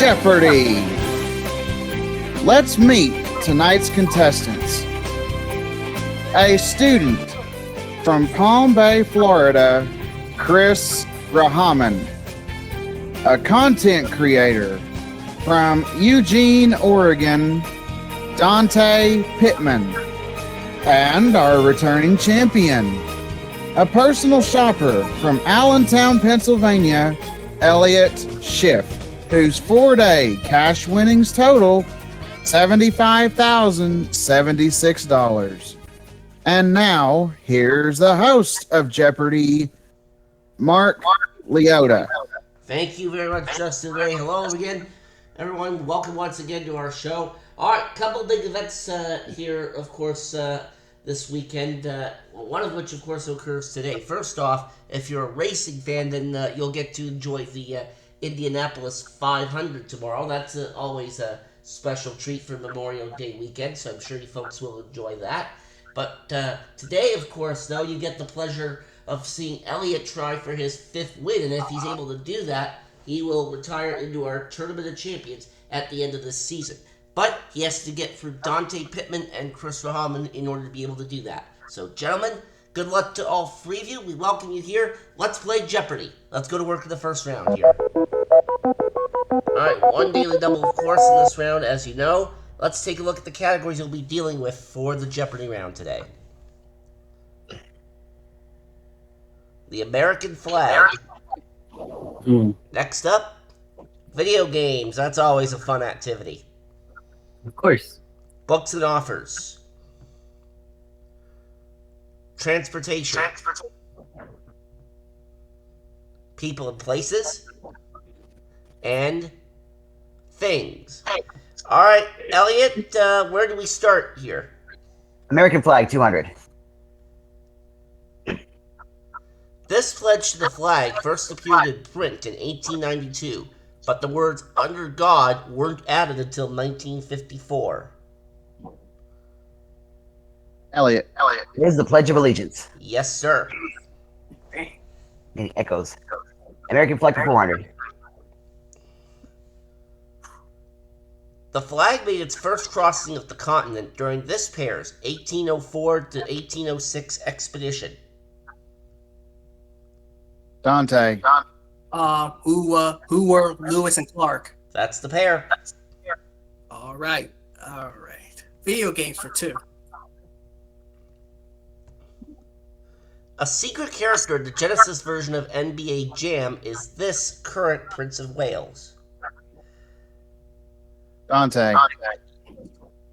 Jeopardy! Let's meet tonight's contestants. A student from Palm Bay, Florida, Chris Rahaman. A content creator from Eugene, Oregon, Dante Pittman. And our returning champion, a personal shopper from Allentown, Pennsylvania, Elliot Schiff, whose 4-day cash winnings total $75,076. And now, here's the host of Jeopardy, Mark Leota. Thank you very much, Justin Ray. Hello again, everyone. Welcome once again to our show. All right, couple big events here, of course, this weekend. One of which, of course, occurs today. First off, if you're a racing fan, then you'll get to enjoy the Indianapolis 500 tomorrow. That's always a special treat for Memorial Day weekend, so I'm sure you folks will enjoy that. But today, of course, though, you get the pleasure of seeing Elliot try for his 5th win, and if he's able to do that, he will retire into our Tournament of Champions at the end of this season. But he has to get through Dante Pittman and Chris Rahaman in order to be able to do that. So, gentlemen, good luck to all 3 of you. We welcome you here. Let's play Jeopardy. Let's go to work in the first round here. Alright, one daily double, of course, in this round, as you know. Let's take a look at the categories you'll be dealing with for the Jeopardy round today. The American flag. Next up, video games. That's always a fun activity. Of course. Books and offers. Transportation. People and places. And things. All right, Elliot, where do we start here? American flag, 200. This pledge to the flag first appeared in print in 1892, but the words "under God" weren't added until 1954. Elliot. It is the Pledge of Allegiance. Yes, sir. Getting echoes. American flag for 400. The flag made its first crossing of the continent during this pair's 1804 to 1806 expedition. Dante. Who were Lewis and Clark? That's the pair. All right. Video games for 2. A secret character in the Genesis version of NBA Jam is this current Prince of Wales. Dante.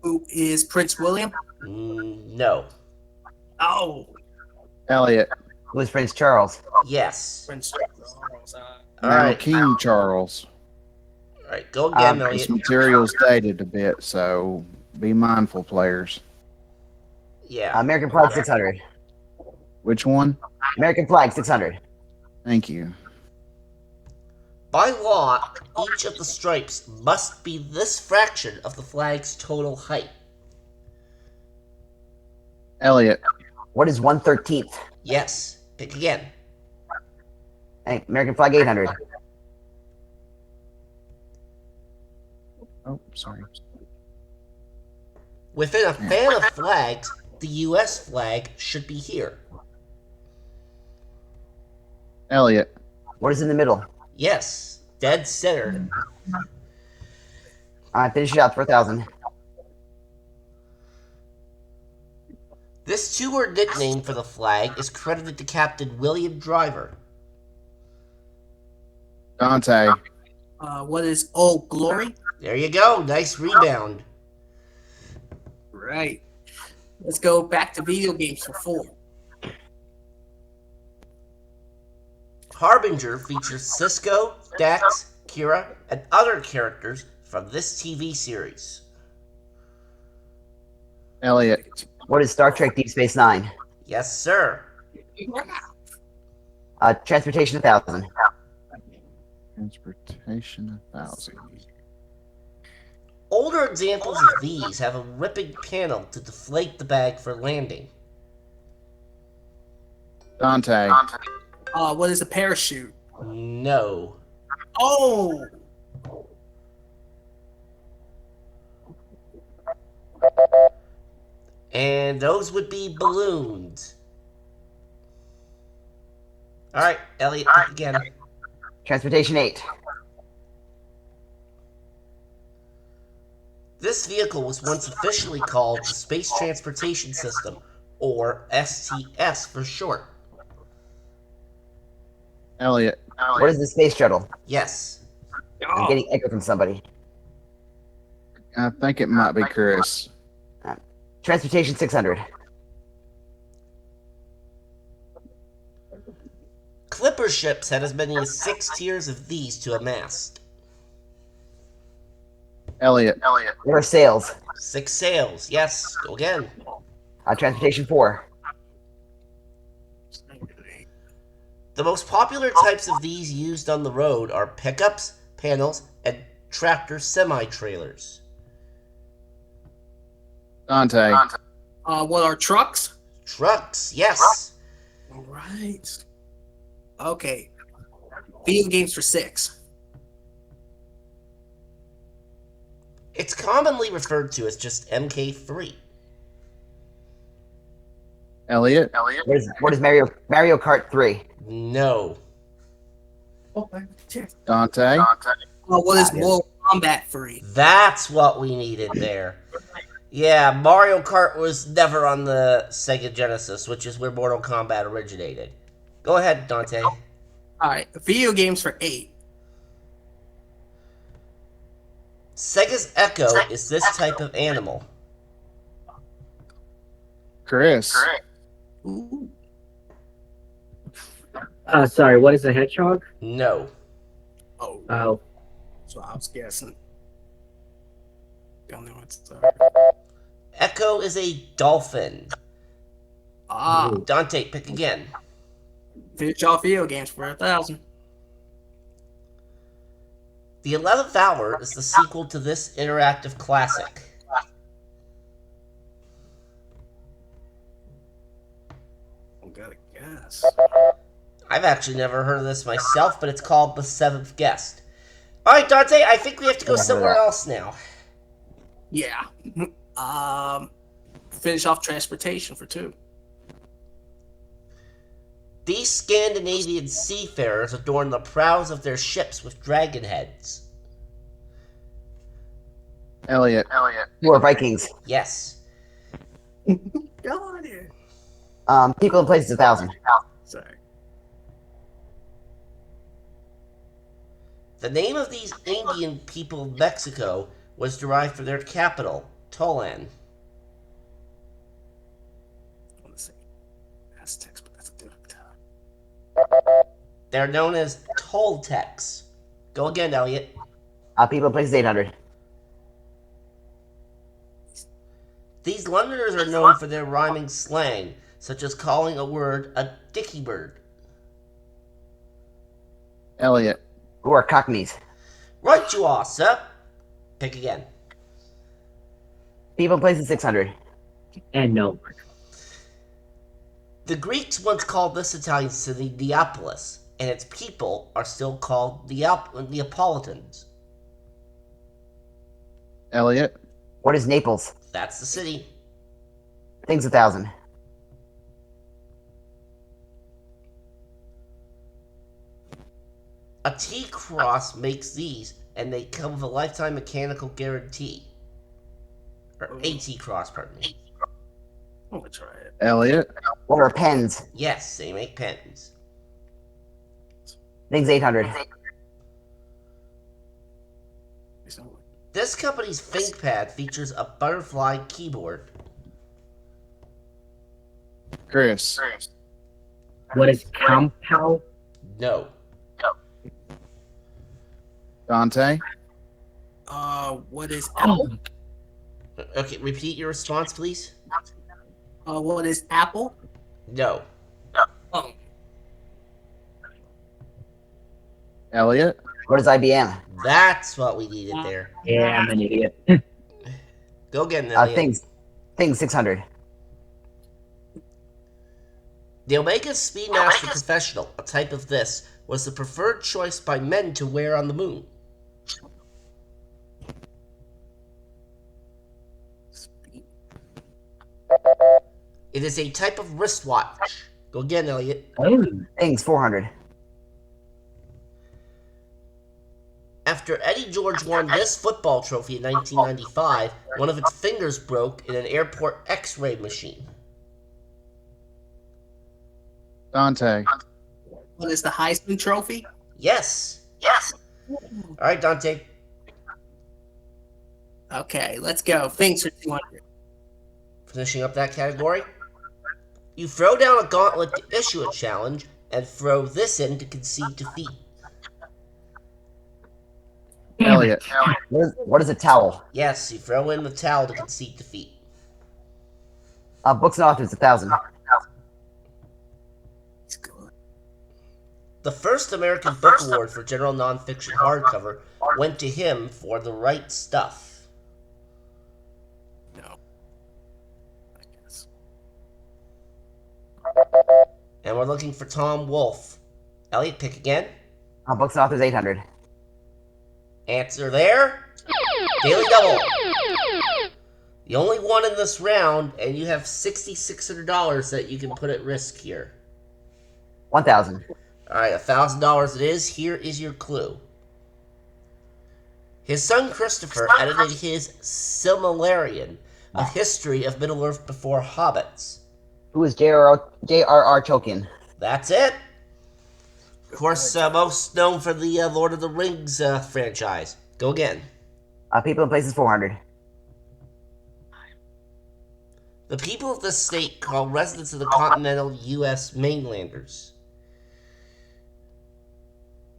Who is Prince William? No. Oh, Elliot. Who is Prince Charles? Yes. Prince Charles. All Now right. King Charles. All right, go again, This Elliot. material's dated a bit, so be mindful, players. Yeah. American flag, 600. Which one? American flag, 600. Thank you. By law, each of the stripes must be this fraction of the flag's total height. Elliot. What is 1/13th? Yes. Pick again. Hey, American flag, 800. Oh, sorry. Within a fan of flags, the U.S. flag should be here. Elliot. What is in the middle? Yes. Dead center. Finish it out for 1,000. This 2-word nickname for the flag is credited to Captain William Driver. Dante. What is Old Glory? There you go. Nice rebound. Right. Let's go back to video games for 4. Harbinger features Cisco, Dax, Kira, and other characters from this TV series. Elliot. What is Star Trek Deep Space Nine? Yes, sir. Transportation, 1,000. Transportation 1,000. Older examples of these have a ripping panel to deflate the bag for landing. Dante. What is a parachute? No. Oh, And those would be balloons. All right, Elliot, pick again. Transportation 8. This vehicle was once officially called the Space Transportation System, or STS for short. Elliot. What is the space shuttle? Yes. I'm getting echo from somebody. I think it might be Chris. Transportation 600. Clipper ships had as many as 6 tiers of these to a mast. Elliot. What are sails? 6 sails. Yes. Go again. Transportation 4. The most popular types of these used on the road are pickups, panels, and tractor semi-trailers. Dante. What are trucks? Trucks. Yes. All right. Okay. Video games for 6. It's commonly referred to as just MK3. Elliot. What is Mario Kart 3? No. Dante. What is Mortal Kombat 3? That's what we needed there. Yeah, Mario Kart was never on the Sega Genesis, which is where Mortal Kombat originated. Go ahead, Dante. All right. Video games for 8. Sega's Echo is this type of animal. Chris. Ooh. Sorry, what is a hedgehog? No. Oh, Oh, so I was guessing. Don't know what's Echo is a dolphin. Dante, pick again. Finish off video games for 1,000. The 11th Hour is the sequel to this interactive classic. I gotta guess. I've actually never heard of this myself, but it's called The Seventh Guest. Alright, Dante, I think we have to go somewhere else now. Yeah. Finish off transportation for 2. These Scandinavian seafarers adorn the prows of their ships with dragon heads. Elliot. Who are Vikings? Yes. Got it. People and places 1,000. Sorry. The name of these Indian people of Mexico was derived from their capital, Tolan. I want to say Aztecs, but that's a different time. They're known as Toltecs. Go again, Elliot. People and places 800. These Londoners are known for their rhyming slang, such as calling a word a dicky bird. Elliot. Who are Cockneys? Right you are, sir. Pick again. People and places 600. and no. The Greeks once called this Italian city Neapolis, and its people are still called Neapolitans. Elliot. What is Naples? That's the city. Things 1,000. A T-Cross makes these, and they come with a lifetime mechanical guarantee. Or a T-Cross, pardon me. I'm gonna try it. Elliot. What are pens? Yes, they make pens. Things 800. This company's ThinkPad features a butterfly keyboard. Chris. What is compound? No. Dante. What is Apple? Okay, repeat your response, please. What is Apple? No. Oh, Elliot. What is IBM? That's what we needed there. Yeah, I'm an idiot. Go again, Elliot. Things 600. The Omega Speedmaster Professional, a type of this, was the preferred choice by men to wear on the moon. It is a type of wristwatch. Go again, Elliot. Oh, Things 400. After Eddie George won this football trophy in 1995, one of its fingers broke in an airport X-ray machine. Dante. What is the Heisman Trophy? Yes. All right, Dante. Okay, let's go. Things for 200. Finishing up that category. You throw down a gauntlet to issue a challenge, and throw this in to concede defeat. damn Elliot. it. What is a towel? Yes, you throw in the towel to concede defeat. Books and authors, 1,000. Let's go. The first American Book Award for general nonfiction hardcover went to him for The Right Stuff. No. I guess. And we're looking for Tom Wolfe. Elliot, pick again. Books and authors, 800. Answer there. Daily Double. The only one in this round, and you have $6,600 that you can put at risk here. 1,000. All right, $1,000 it is. Here is your clue. His son Christopher edited his Silmarillion, a history of Middle-earth before hobbits. Who is J.R.R. Tolkien? That's it. Of course, most known for the Lord of the Rings franchise. Go again. People and places, 400. The people of this state call residents of the continental U.S. mainlanders.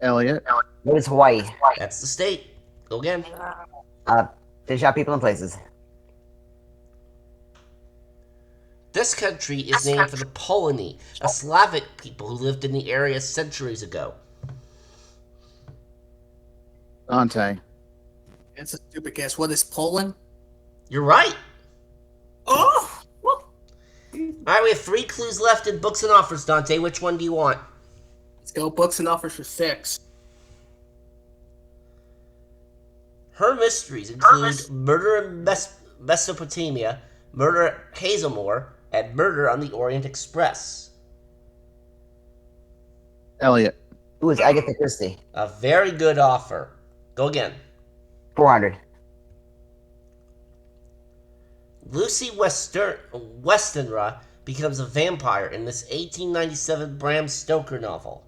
Elliot. What is Hawaii? That's the state. Go again. Finish out people and places. This country is named for the Poloni, a Slavic people who lived in the area centuries ago. Dante. It's a stupid guess. What is Poland? You're right. Oh! All right, we have 3 clues left in books and offers, Dante. Which one do you want? Let's go. Books and offers for 6. Her mysteries include Murder in Mesopotamia, Murder at Hazelmoor, and Murder on the Orient Express. Elliot. Who is Agatha Christie? A very good offer. Go again. 400. Lucy Westenra becomes a vampire in this 1897 Bram Stoker novel.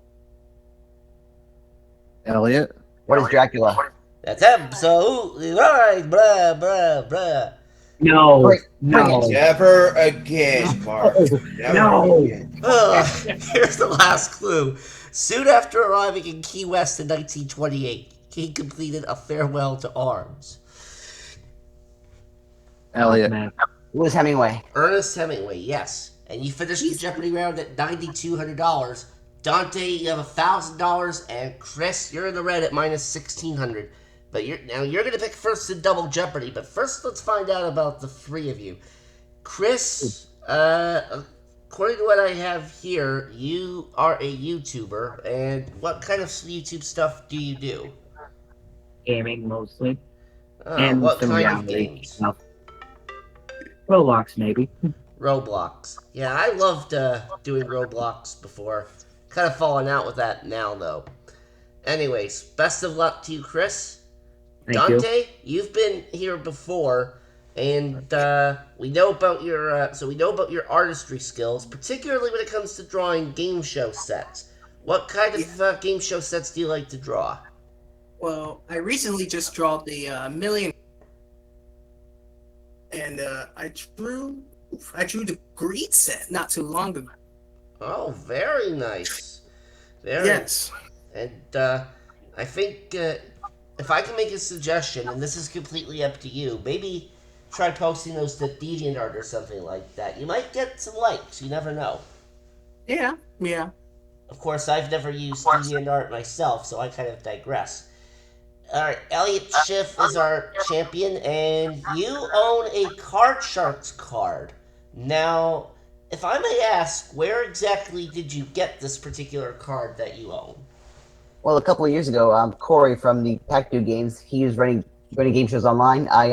Elliot. What is Dracula? That's absolutely right. Blah, blah, blah. No, Bring no, Never again, Mark. Never no. again. Here's the last clue. Soon after arriving in Key West in 1928, he completed a farewell to arms. Elliot. Man. Who is Hemingway? Ernest Hemingway, yes. And you finished the Jeopardy round at $9,200. Dante, you have $1,000, and Chris, you're in the red at minus $1,600. But you're going to pick first in Double Jeopardy. But first, let's find out about the 3 of you. Chris, according to what I have here, you are a YouTuber. And what kind of YouTube stuff do you do? Gaming mostly. And what some kind of reality games? stuff. Roblox, maybe. Roblox. Yeah, I loved doing Roblox before. Kind of falling out with that now, though. Anyways, best of luck to you, Chris. Thank you. Dante, you've been here before, and we know about your artistry skills, particularly when it comes to drawing game show sets. What kind of game show sets do you like to draw? Well, I recently just drew the million, and I drew the Greed set not too long ago. Oh, very nice. Very Yes. And I think if I can make a suggestion, and this is completely up to you, maybe try posting those to DeviantArt or something like that. You might get some likes. You never know. Yeah. Yeah. Of course, I've never used DeviantArt myself, so I kind of digress. All right, Elliot Schiff is our champion, and you own a Card Sharks card. Now, if I may ask, where exactly did you get this particular card that you own? Well, a couple of years ago, Corey from the Pac-Do Games, he was running game shows online. I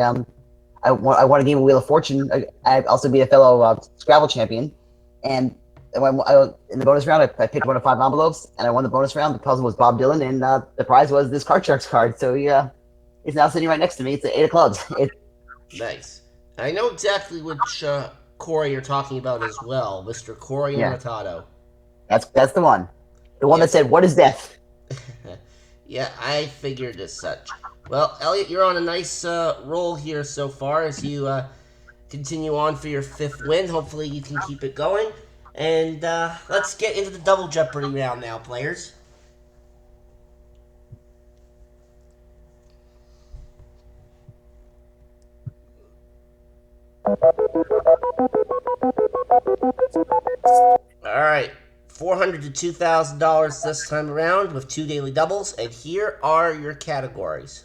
I won a game of Wheel of Fortune. I also be a fellow Scrabble champion, and in the bonus round, I picked one of 5 envelopes, and I won the bonus round. The puzzle was Bob Dylan, and the prize was this Card Sharks card. So he's now sitting right next to me. It's an 8 of clubs. Nice. I know exactly which Corey you're talking about as well, Mr. Corey Yeah. Annotato. That's the one. The one that said, "What is death?" Yeah, I figured as such. Well, Elliot, you're on a nice roll here so far as you continue on for your 5th win. Hopefully you can keep it going. And let's get into the double Jeopardy round now, players. Alright, $400 to $2,000 this time around with 2 daily doubles, and here are your categories.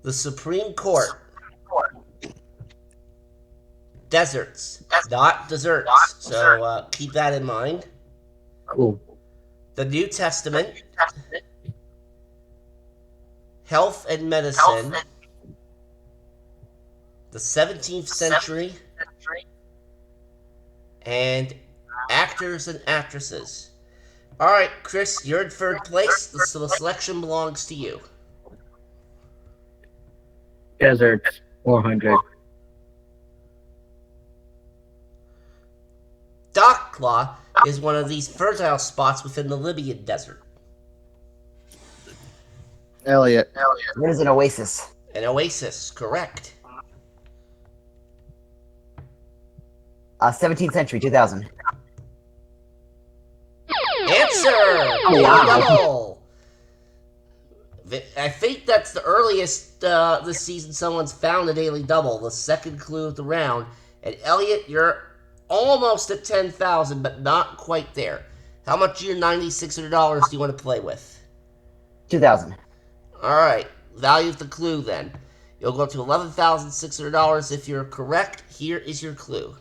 The Supreme Court. Deserts, not desserts, so keep that in mind. Cool. The New Testament. Health and medicine. The 17th century. And actors and actresses. Alright, Chris, you're in 3rd place. The selection belongs to you. Deserts, 400. Dakhla is one of these fertile spots within the Libyan desert. Elliot. What is an oasis? An oasis, correct. 17th century, 2000. Answer! Daily double! I think that's the earliest this season someone's found a daily double, the 2nd clue of the round. And Elliot, you're almost at 10,000, but not quite there. How much of your $9,600 do you want to play with? 2000. Alright, value of the clue then. You'll go to $11,600 if you're correct. Here is your clue.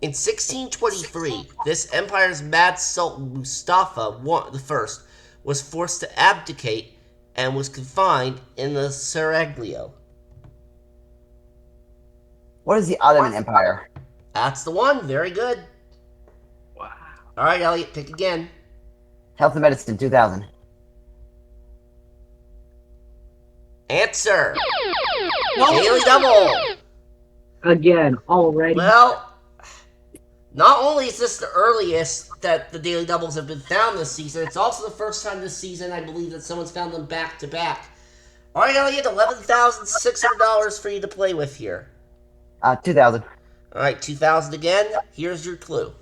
In 1623, this empire's mad sultan Mustafa I was forced to abdicate and was confined in the Seraglio. What is the Ottoman Empire? That's the one. Very good. Wow. All right, Elliot, pick again. Health and medicine, 2000. Answer. Daily double. Again, already. Well, not only is this the earliest that the daily doubles have been found this season, it's also the first time this season, I believe, that someone's found them back to back. All right, Elliot, $11,600 for you to play with here. 2000. All right, 2,000 again. Here's your clue.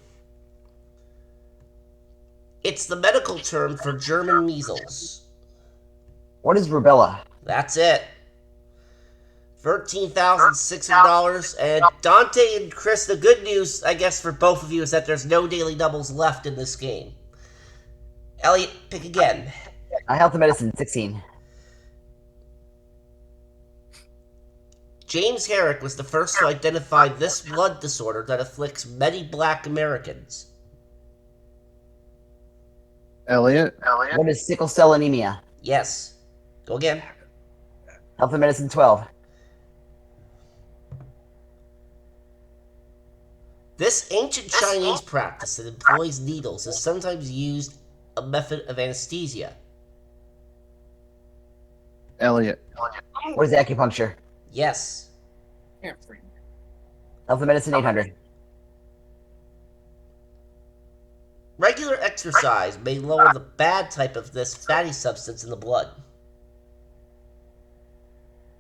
It's the medical term for German measles. What is rubella? That's it. $13,600. And Dante and Chris, the good news, I guess, for both of you is that there's no daily doubles left in this game. Elliot, pick again. Health and medicine, 16. James Herrick was the first to identify this blood disorder that afflicts many black Americans. Elliot. What is sickle cell anemia? Yes. Go again. Health and medicine, 12. This ancient Chinese practice that employs needles is sometimes used a method of anesthesia. Elliot. What is acupuncture? Yes. Health and medicine, 800. Regular exercise may lower the bad type of this fatty substance in the blood.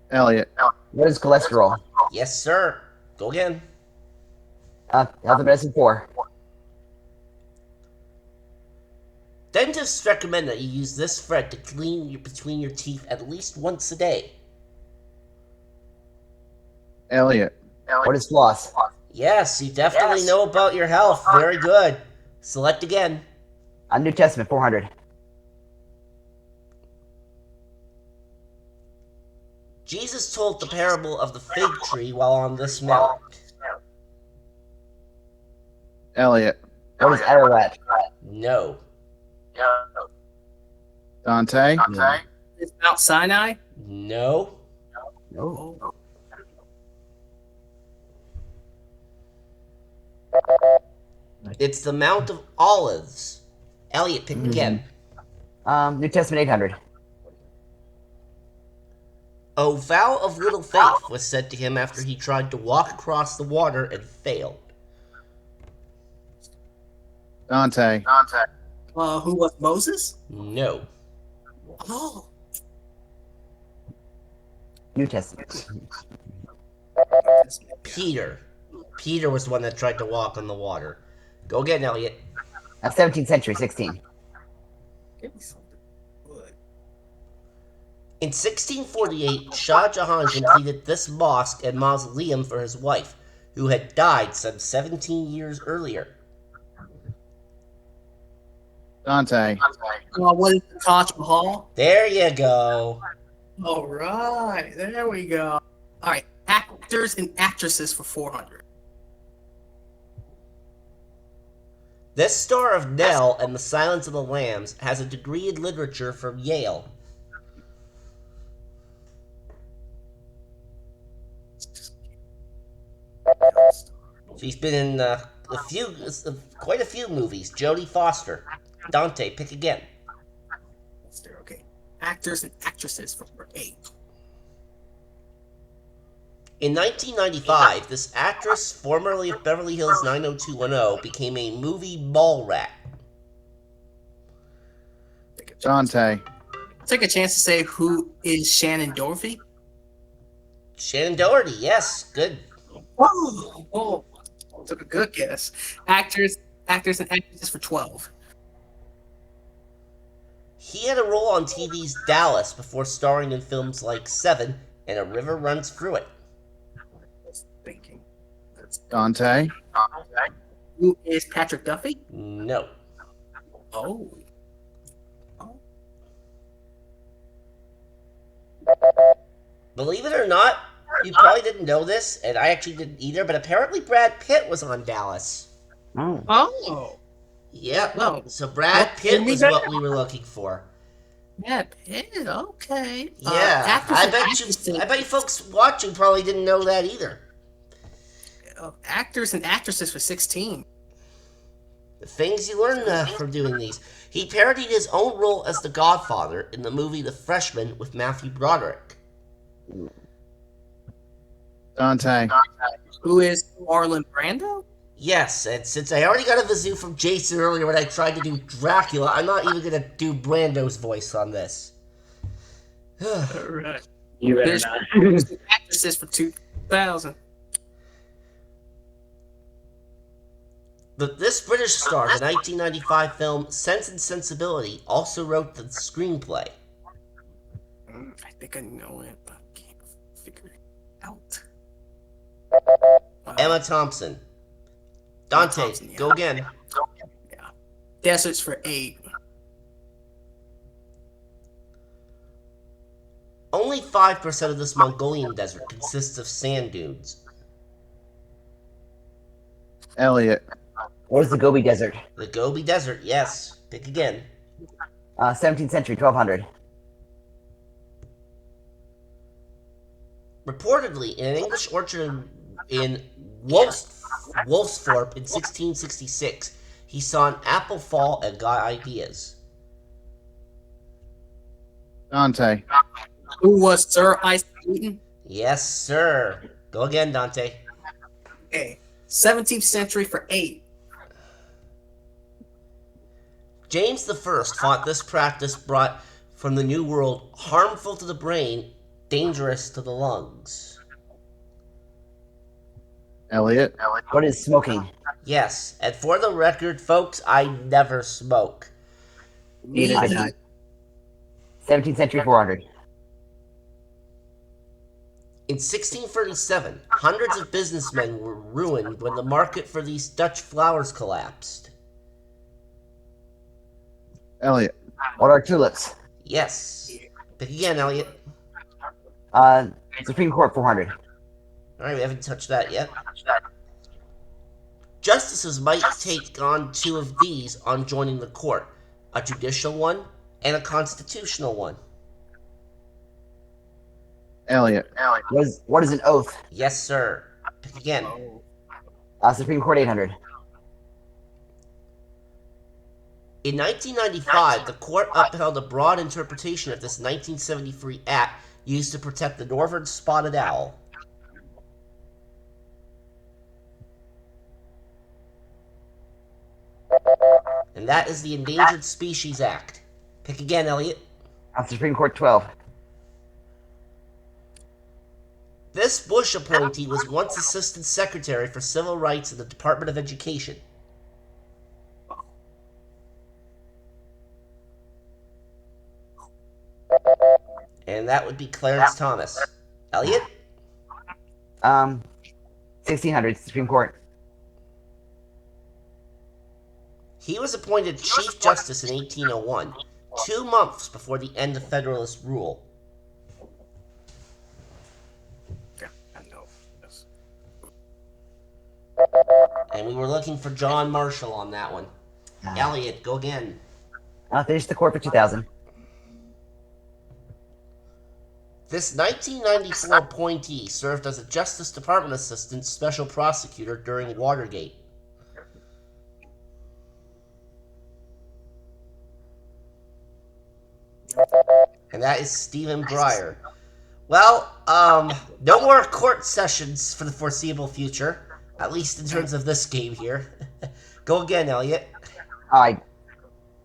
Elliot. What is cholesterol? Yes, sir. Go again. Health and medicine, 4. Dentists recommend that you use this thread to clean between your teeth at least once a day. Elliot. What is floss? Yes, you definitely know about your health. Very good. Select again. New Testament, 400. Jesus told the parable of the fig tree while on this mount. Elliot. What is Ararat? No. Dante. Is Mount Sinai? No. No. Oh, It's the Mount of Olives. Elliot, pick again. New Testament 800. O vow of little faith was said to him after he tried to walk across the water and failed. Dante. who was Moses? No. Oh, New Testament. Peter. Peter was the one that tried to walk on the water. Go again, Elliot. 17th century, 16. give me something good. In 1648, Shah Jahan completed this mosque and mausoleum for his wife, who had died some 17 years earlier. Dante. What is the Taj Mahal? There you go. All right, there we go. All right, actors and actresses for 400. This star of Nell and The Silence of the Lambs has a degree in literature from Yale. She's been in quite a few movies. Jodie Foster. Dante, pick again. Okay, actors and actresses for 8. In 1995, this actress, formerly of Beverly Hills 90210, became a movie mall rat. Dante. Take a chance to say who is Shannon Doherty. Shannon Doherty, yes, good. Oh, took a good guess. Actors and actresses for 12. He had a role on TV's Dallas before starring in films like Seven and A River Runs Through It. Thinking. Dante. Who is Patrick Duffy? No. Oh. Believe it or not, you probably didn't know this, and I actually didn't either, but apparently Brad Pitt was on Dallas. Oh. Oh. Yep. Oh. So Brad Well, Pitt we was got- what we were looking for. Yeah, Pitt. Okay. Yeah. Actors I and bet you folks watching probably didn't know that either. actors and actresses for 16. The things you learn from doing these. He parodied his own role as the Godfather in the movie The Freshman with Matthew Broderick. Dante. Who is Marlon Brando? Yes, and since I already got a vazoo from Jason earlier when I tried to do Dracula, I'm not even going to do Brando's voice on this. All right. You better There's not. actresses for 2,000. This British star, the 1995 film Sense and Sensibility, also wrote the screenplay. I think I know it, but I can't figure it out. Emma Thompson. Dante, Thompson, yeah. go again. Yeah. Deserts for 8. Only 5% of this Mongolian desert consists of sand dunes. Elliot. Where's the Gobi Desert? The Gobi Desert, yes. Pick again. 17th century, 1200. Reportedly, in an English orchard in Wolfsthorpe in 1666, he saw an apple fall and got ideas. Dante. Who was Sir Isaac Newton? Yes, sir. Go again, Dante. Okay. 17th century for 8. James I thought this practice brought from the New World harmful to the brain, dangerous to the lungs. Elliot. What is smoking? Yes, and for the record, folks, I never smoke. Neither did I. 17th century, 400. In 1637, hundreds of businessmen were ruined when the market for these Dutch flowers collapsed. Elliot. What are tulips? Yes. Pick again, Elliot. Supreme Court, 400. Alright, we haven't touched that yet. Justices might take on 2 of these on joining the court, a judicial one and a constitutional one. Elliot. What is an oath? Yes, sir. Pick again. Supreme Court 800. In 1995, the court upheld a broad interpretation of this 1973 act used to protect the northern spotted owl. And that is the Endangered Species Act. Pick again, Elliot. Supreme Court 12. This Bush appointee was once Assistant Secretary for Civil Rights in the Department of Education. And that would be Clarence Thomas. Elliot? 1600 Supreme Court. He was appointed Chief Justice in 1801, 2 months before the end of Federalist rule. I know. Yes. And we were looking for John Marshall on that one. Elliot, go again. I'll finish the court for 2000. This 1994 appointee served as a Justice Department Assistant Special Prosecutor during Watergate. And that is Stephen Breyer. Well, no more court sessions for the foreseeable future, at least in terms of this game here. Go again, Elliot. Alright.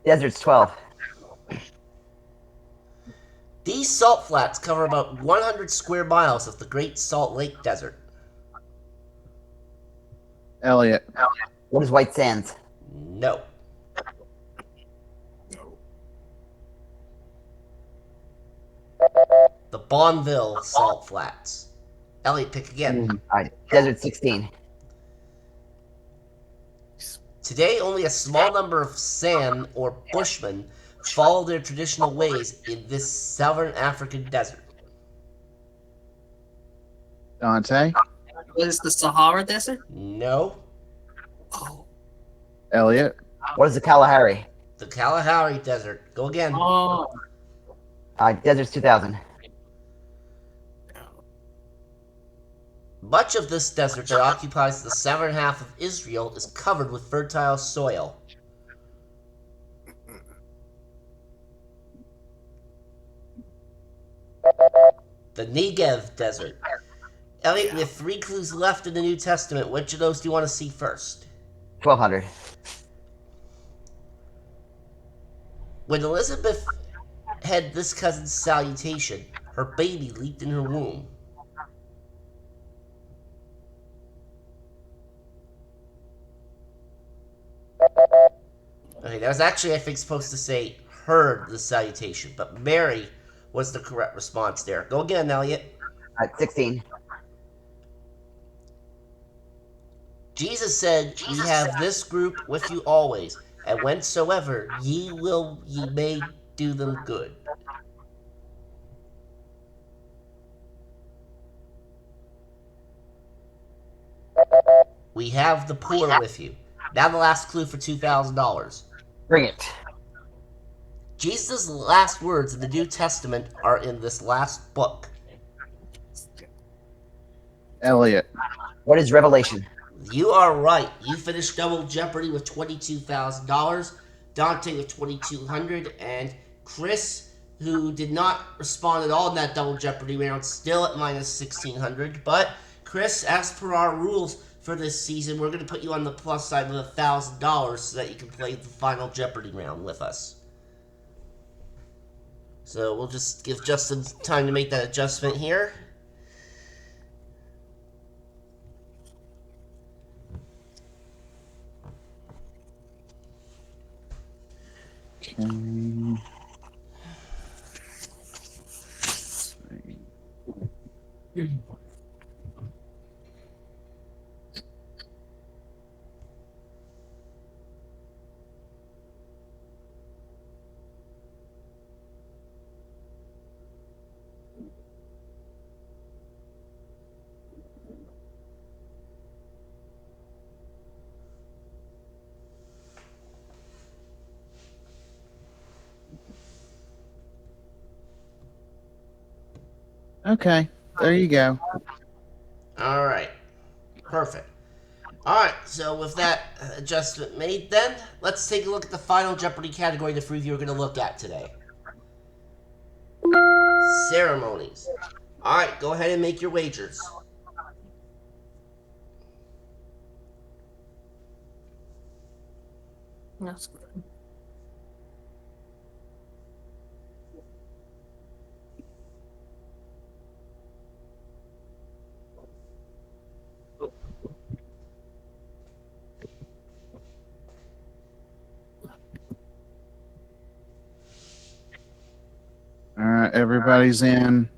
Deserts 12. These salt flats cover about 100 square miles of the Great Salt Lake Desert. Elliot. What is White Sands? No. The Bonneville Salt Flats. Elliot, pick again. Alright. Desert 16. Today, only a small number of San or Bushmen follow their traditional ways in this southern African desert. Dante. What is the Sahara Desert? No. Oh. Elliot. What is the Kalahari? The Kalahari Desert. Go again. Oh. Deserts 2000. Much of this desert that occupies the southern half of Israel is covered with fertile soil. The Negev Desert. Elliot, we have 3 clues left in the New Testament. Which of those do you want to see first? 1200. When Elizabeth had this cousin's salutation, her baby leaped in her womb. Okay, that was actually, I think, supposed to say heard the salutation, but Mary was the correct response there. Go again, Elliot. 16. Jesus said, "We have this group with you always, and whensoever ye will, ye may do them good." We have the poor with you. Now the last clue for $2,000. Bring it. Jesus' last words in the New Testament are in this last book. Elliot. What is Revelation? You are right. You finished Double Jeopardy with $22,000, Dante with $2,200, and Chris, who did not respond at all in that Double Jeopardy round, still at minus $1,600. But Chris, as per our rules for this season, we're going to put you on the plus side with $1,000 so that you can play the final Jeopardy round with us. So we'll just give Justin time to make that adjustment here. Okay. Okay. There you go. All right. Perfect. All right. So with that adjustment made, then let's take a look at the final Jeopardy category the three of you are going to look at today. Ceremonies. All right. Go ahead and make your wagers. That's All right, everybody's in.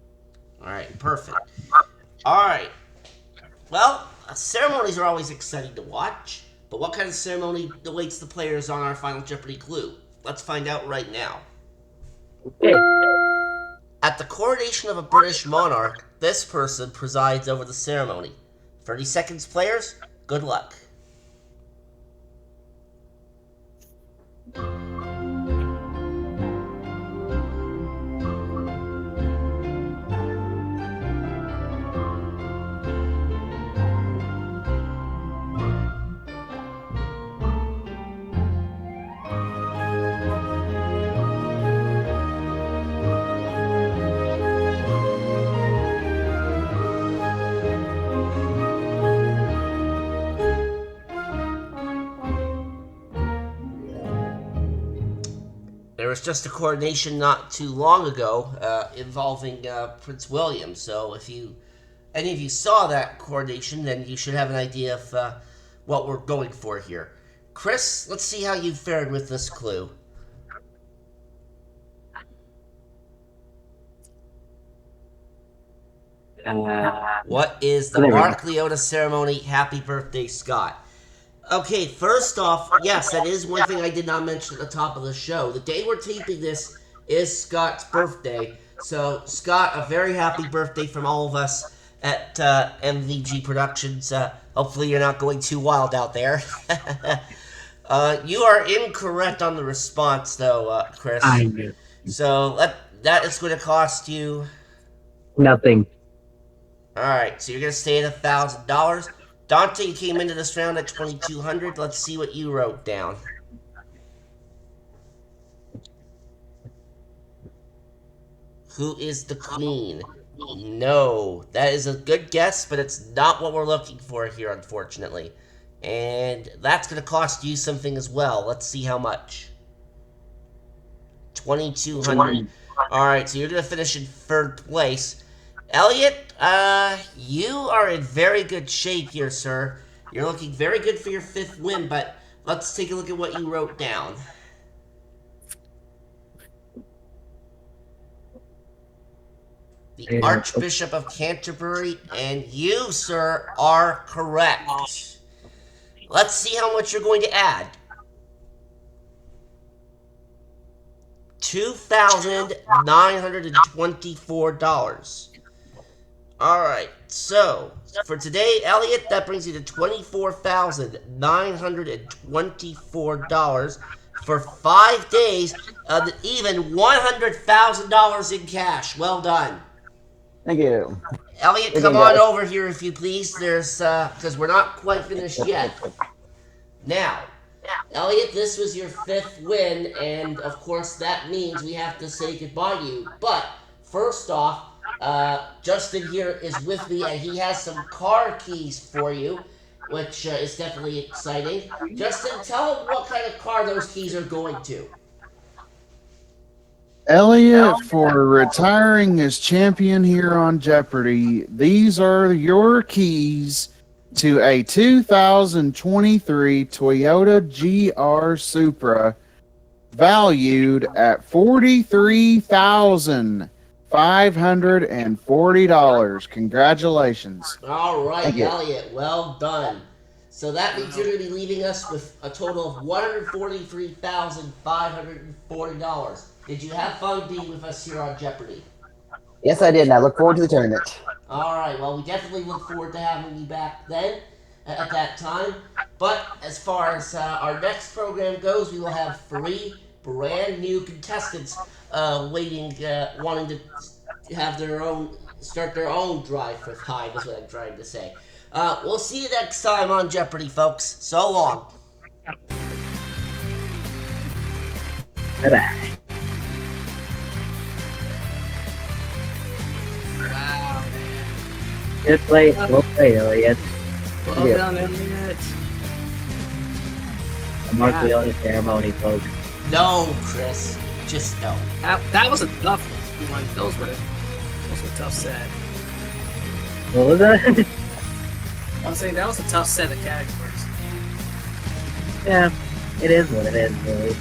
All right. Perfect. All right. Well, ceremonies are always exciting to watch, but what kind of ceremony awaits the players on our final Jeopardy clue? Let's find out right now. At the coronation of a British monarch, this person presides over the ceremony. 30 seconds, players. Good luck. There was just a coronation not too long ago involving Prince William. So if any of you saw that coronation, then you should have an idea of what we're going for here. Chris, let's see how you fared with this clue. What is the There we go. Mark Leota ceremony? Happy birthday, Scott. Okay, first off, yes, that is one thing I did not mention at the top of the show. The day we're taping this is Scott's birthday. So, Scott, a very happy birthday from all of us at MVG Productions. Hopefully you're not going too wild out there. You are incorrect on the response, though, Chris. I knew. So, that is going to cost you... Nothing. Alright, so you're going to stay at $1,000. Dante, you came into this round at 2,200. Let's see what you wrote down. Who is the queen? No, that is a good guess, but it's not what we're looking for here, unfortunately. And that's going to cost you something as well. Let's see how much. 2,200. Alright, so you're going to finish in third place. Elliot, you are in very good shape here, sir. You're looking very good for your fifth win, but let's take a look at what you wrote down. The Archbishop of Canterbury, and you, sir, are correct. Let's see how much you're going to add. $2,924. Alright, so for today, Elliot, that brings you to $24,924 for 5 days, even $100,000 in cash. Well done. Thank you. Elliot, Thank come you, on guys. over here if you please. There's, because we're not quite finished yet. Now, Elliot, this was your fifth win, and of course that means we have to say goodbye to you. But first off, Justin here is with me, and he has some car keys for you, which is definitely exciting. Justin, tell him what kind of car those keys are going to. Elliot, for retiring as champion here on Jeopardy, these are your keys to a 2023 Toyota GR Supra valued at $43,540. Congratulations. All right, Thank you. Elliot, well done. So that means you're going to be leaving us with a total of $143,540. Did you have fun being with us here on Jeopardy? Yes, I did, and I look forward to the tournament. All right, well, we definitely look forward to having you back then, at that time. But as far as our next program goes, we will have 3 brand new contestants wanting to have their own, start their own drive for time. Is what I'm trying to say. We'll see you next time on Jeopardy, folks. So long. Bye-bye. Wow. Good play. Well played, Elliot. Well Yeah. done, Elliot. A mark the only ceremony, folks. No, Chris. Just no. That was a tough one. Those were a tough set. What was that? I was saying that was a tough set of categories. Yeah, it is what it is, really.